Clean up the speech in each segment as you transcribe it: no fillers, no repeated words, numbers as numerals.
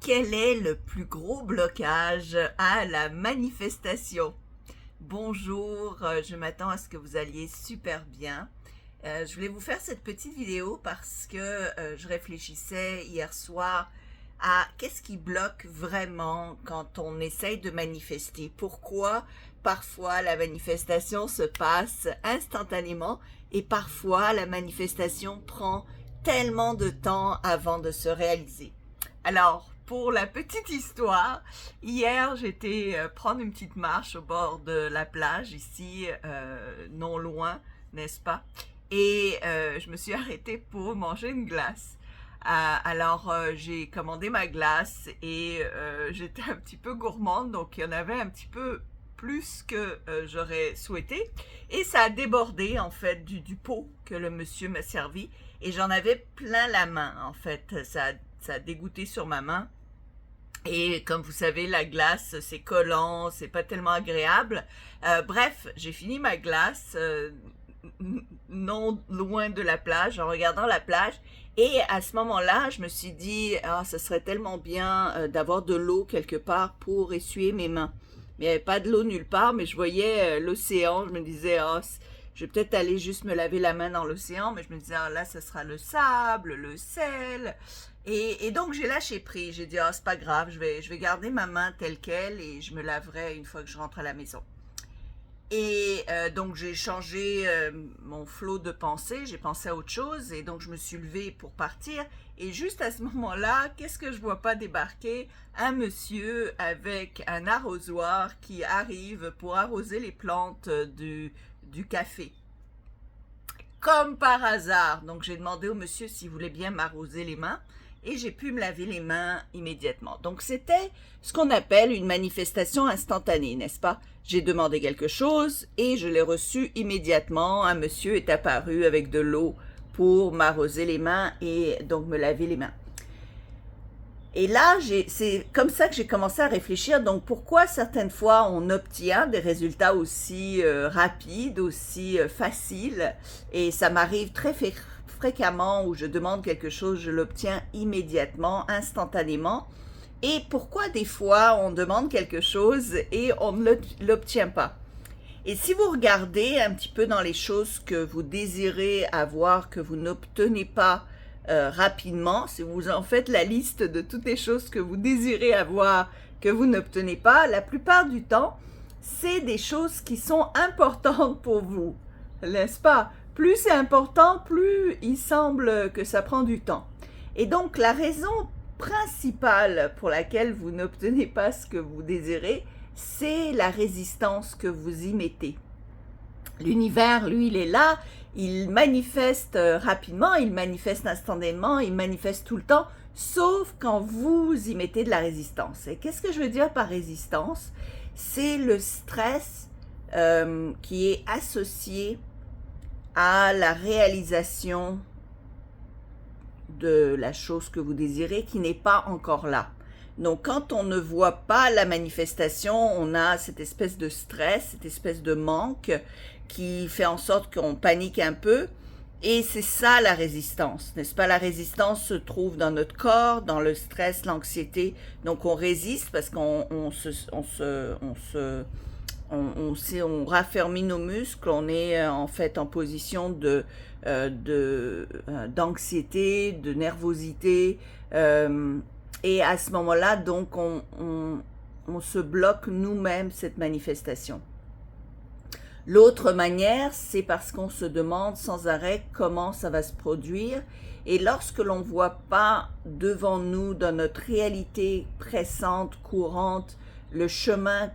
Quel est le plus gros blocage à la manifestation? Bonjour, je m'attends à ce que vous alliez super bien. Je voulais vous faire cette petite vidéo parce que je réfléchissais hier soir à qu'est-ce qui bloque vraiment quand on essaye de manifester. Pourquoi parfois la manifestation se passe instantanément et parfois la manifestation prend tellement de temps avant de se réaliser. Alors, pour la petite histoire, hier j'étais prendre une petite marche au bord de la plage ici, non loin, n'est-ce pas? Et je me suis arrêtée pour manger une glace. Alors j'ai commandé ma glace et j'étais un petit peu gourmande, donc il y en avait un petit peu plus que j'aurais souhaité. Et ça a débordé en fait du pot que le monsieur m'a servi et j'en avais plein la main en fait. Ça a dégoûté sur ma main. Et comme vous savez, la glace, c'est collant, c'est pas tellement agréable. Bref, j'ai fini ma glace non loin de la plage, en regardant la plage. Et à ce moment-là, je me suis dit, ah, ça serait tellement bien d'avoir de l'eau quelque part pour essuyer mes mains. Mais il n'y avait pas de l'eau nulle part, mais je voyais l'océan. Je me disais, oh, je vais peut-être aller juste me laver la main dans l'océan, mais je me disais, ah, là, ce sera le sable, le sel. Et donc, j'ai lâché prise. J'ai dit, ah, c'est pas grave, je vais garder ma main telle qu'elle et je me laverai une fois que je rentre à la maison. Et donc j'ai changé mon flot de pensée, j'ai pensé à autre chose et donc je me suis levée pour partir et juste à ce moment-là, qu'est-ce que je vois pas débarquer? Un monsieur avec un arrosoir qui arrive pour arroser les plantes du café. Comme par hasard, donc j'ai demandé au monsieur s'il voulait bien m'arroser les mains et j'ai pu me laver les mains immédiatement. Donc c'était ce qu'on appelle une manifestation instantanée, n'est-ce pas? J'ai demandé quelque chose et je l'ai reçu immédiatement. Un monsieur est apparu avec de l'eau pour m'arroser les mains et donc me laver les mains. Et là, c'est comme ça que j'ai commencé à réfléchir. Donc, pourquoi certaines fois on obtient des résultats aussi rapides, aussi faciles, et ça m'arrive très fréquemment où je demande quelque chose, je l'obtiens immédiatement, instantanément. Et pourquoi des fois on demande quelque chose et on ne l'obtient pas? Et si vous regardez un petit peu dans les choses que vous désirez avoir, que vous n'obtenez pas rapidement, si vous en faites la liste de toutes les choses que vous désirez avoir, que vous n'obtenez pas, la plupart du temps, c'est des choses qui sont importantes pour vous, n'est-ce pas? Plus c'est important, plus il semble que ça prend du temps. Et donc la raison principale pour laquelle vous n'obtenez pas ce que vous désirez, c'est la résistance que vous y mettez. L'univers, lui, il est là, il manifeste rapidement, il manifeste instantanément, il manifeste tout le temps, sauf quand vous y mettez de la résistance. Et qu'est-ce que je veux dire par résistance? C'est le stress qui est associé à la réalisation de la chose que vous désirez qui n'est pas encore là. Donc, quand on ne voit pas la manifestation, on a cette espèce de stress, cette espèce de manque qui fait en sorte qu'on panique un peu. Et c'est ça la résistance, n'est-ce pas? La résistance se trouve dans notre corps, dans le stress, l'anxiété. Donc, on résiste parce qu'on raffermit nos muscles, on est en fait en position d'anxiété, de nervosité. Et à ce moment-là, donc, on se bloque nous-mêmes cette manifestation. L'autre manière, c'est parce qu'on se demande sans arrêt comment ça va se produire. Et lorsque l'on ne voit pas devant nous, dans notre réalité pressante, courante, le chemin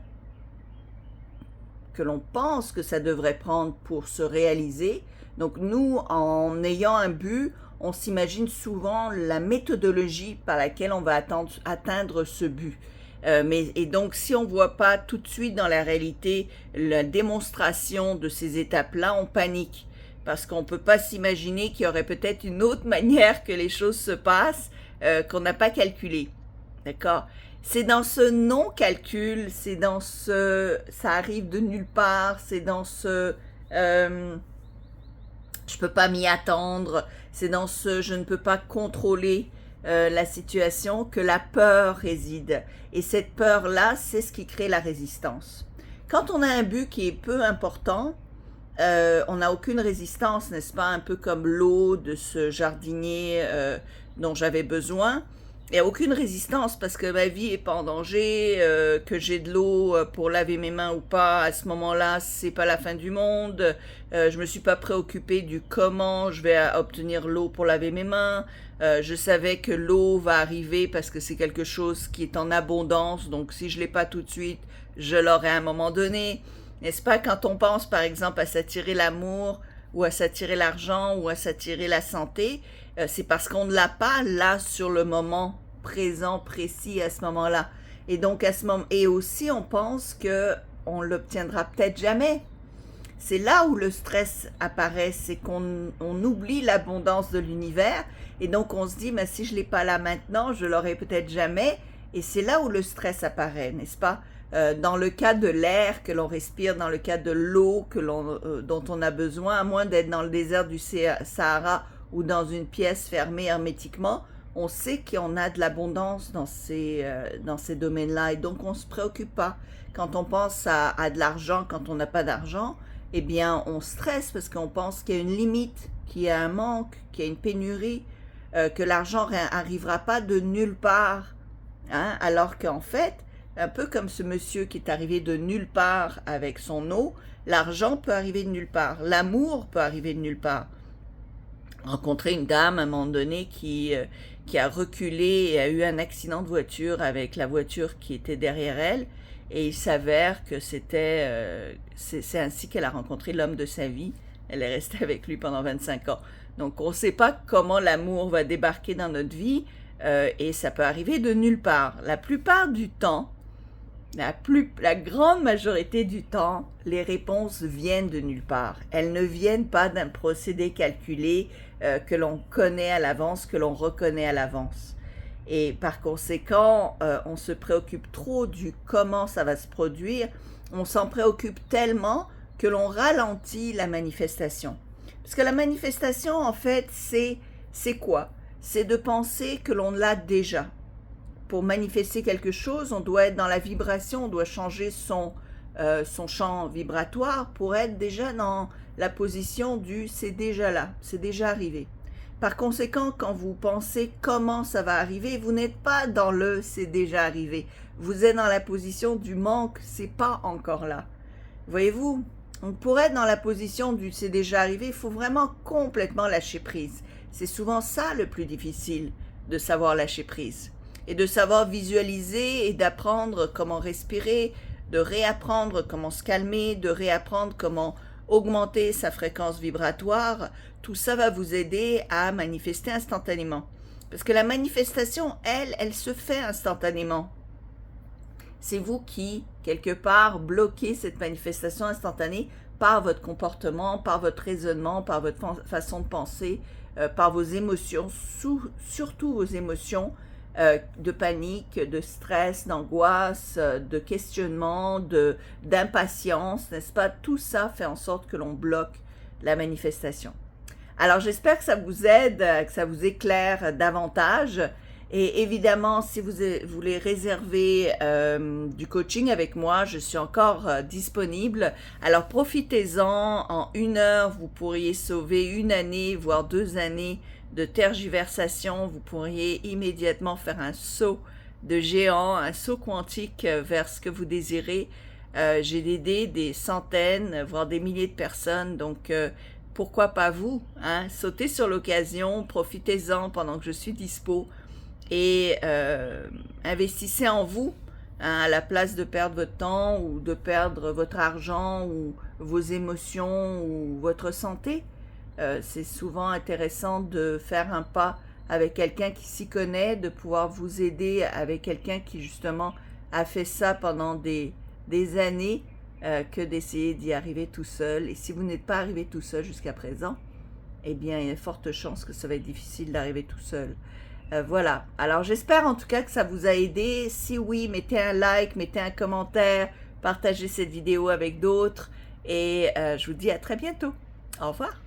que l'on pense que ça devrait prendre pour se réaliser, donc nous, en ayant un but, on s'imagine souvent la méthodologie par laquelle on va atteindre ce but. Et donc, si on ne voit pas tout de suite dans la réalité la démonstration de ces étapes-là, on panique. Parce qu'on ne peut pas s'imaginer qu'il y aurait peut-être une autre manière que les choses se passent qu'on n'a pas calculé. D'accord? C'est dans ce non-calcul, c'est dans ce ça arrive de nulle part, c'est dans ce je peux pas m'y attendre, c'est dans ce je ne peux pas contrôler la situation, que la peur réside. Et cette peur-là, c'est ce qui crée la résistance. Quand on a un but qui est peu important, on n'a aucune résistance, n'est-ce pas? Un peu comme l'eau de ce jardinier dont j'avais besoin. Il n'y a aucune résistance parce que ma vie n'est pas en danger, que j'ai de l'eau pour laver mes mains ou pas, à ce moment-là, c'est pas la fin du monde. Je me suis pas préoccupée du comment je vais obtenir l'eau pour laver mes mains. Je savais que l'eau va arriver parce que c'est quelque chose qui est en abondance, donc si je l'ai pas tout de suite, je l'aurai à un moment donné. N'est-ce pas, quand on pense par exemple à s'attirer l'amour, ou à s'attirer l'argent, ou à s'attirer la santé, c'est parce qu'on ne l'a pas là sur le moment présent, précis à ce moment-là. Et donc à ce moment, et aussi on pense que on l'obtiendra peut-être jamais. C'est là où le stress apparaît, c'est qu'on oublie l'abondance de l'univers, et donc on se dit, mais si je l'ai pas là maintenant, je l'aurai peut-être jamais, et c'est là où le stress apparaît, n'est-ce pas? Dans le cas de l'air que l'on respire, dans le cas de l'eau dont on a besoin, à moins d'être dans le désert du Sahara ou dans une pièce fermée hermétiquement, on sait qu'on a de l'abondance dans ces domaines-là, et donc on ne se préoccupe pas. Quand on pense à de l'argent, quand on n'a pas d'argent, eh bien on stresse parce qu'on pense qu'il y a une limite, qu'il y a un manque, qu'il y a une pénurie, que l'argent n'arrivera pas de nulle part, hein, alors qu'en fait, un peu comme ce monsieur qui est arrivé de nulle part avec son eau, l'argent peut arriver de nulle part, l'amour peut arriver de nulle part. Rencontré une dame à un moment donné qui a reculé et a eu un accident de voiture avec la voiture qui était derrière elle, et il s'avère que c'est ainsi qu'elle a rencontré l'homme de sa vie. Elle est restée avec lui pendant 25 ans. Donc on ne sait pas comment l'amour va débarquer dans notre vie, et ça peut arriver de nulle part. La plupart du temps, la grande majorité du temps, les réponses viennent de nulle part. Elles ne viennent pas d'un procédé calculé que l'on connaît à l'avance, que l'on reconnaît à l'avance. Et par conséquent, on se préoccupe trop du comment ça va se produire. On s'en préoccupe tellement que l'on ralentit la manifestation. Parce que la manifestation, en fait, c'est quoi? C'est de penser que l'on l'a déjà. Pour manifester quelque chose, on doit être dans la vibration, on doit changer son champ vibratoire pour être déjà dans la position du « c'est déjà là, c'est déjà arrivé ». Par conséquent, quand vous pensez comment ça va arriver, vous n'êtes pas dans le « c'est déjà arrivé ». Vous êtes dans la position du manque, c'est pas encore là. Voyez-vous, pour être dans la position du « c'est déjà arrivé », il faut vraiment complètement lâcher prise. C'est souvent ça le plus difficile, de savoir lâcher prise. Et de savoir visualiser et d'apprendre comment respirer, de réapprendre comment se calmer, de réapprendre comment augmenter sa fréquence vibratoire, tout ça va vous aider à manifester instantanément. Parce que la manifestation, elle se fait instantanément. C'est vous qui, quelque part, bloquez cette manifestation instantanée par votre comportement, par votre raisonnement, par votre façon de penser, par vos émotions, surtout vos émotions, de panique, de stress, d'angoisse, de questionnement, d'impatience, n'est-ce pas? Tout ça fait en sorte que l'on bloque la manifestation. Alors j'espère que ça vous aide, que ça vous éclaire davantage. Et évidemment, si vous voulez réserver du coaching avec moi, je suis encore disponible. Alors profitez-en, en 1 heure, vous pourriez sauver 1 année, voire 2 années de tergiversation. Vous pourriez immédiatement faire un saut de géant, un saut quantique vers ce que vous désirez. J'ai aidé des centaines, voire des milliers de personnes, donc pourquoi pas vous, hein? Sautez sur l'occasion, profitez-en pendant que je suis dispo. Et investissez en vous, hein, à la place de perdre votre temps ou de perdre votre argent ou vos émotions ou votre santé. C'est souvent intéressant de faire un pas avec quelqu'un qui s'y connaît, de pouvoir vous aider avec quelqu'un qui justement a fait ça pendant des années, que d'essayer d'y arriver tout seul. Et si vous n'êtes pas arrivé tout seul jusqu'à présent, eh bien il y a de fortes chances que ça va être difficile d'arriver tout seul. Voilà, alors j'espère en tout cas que ça vous a aidé. Si oui, mettez un like, mettez un commentaire, partagez cette vidéo avec d'autres et je vous dis à très bientôt. Au revoir.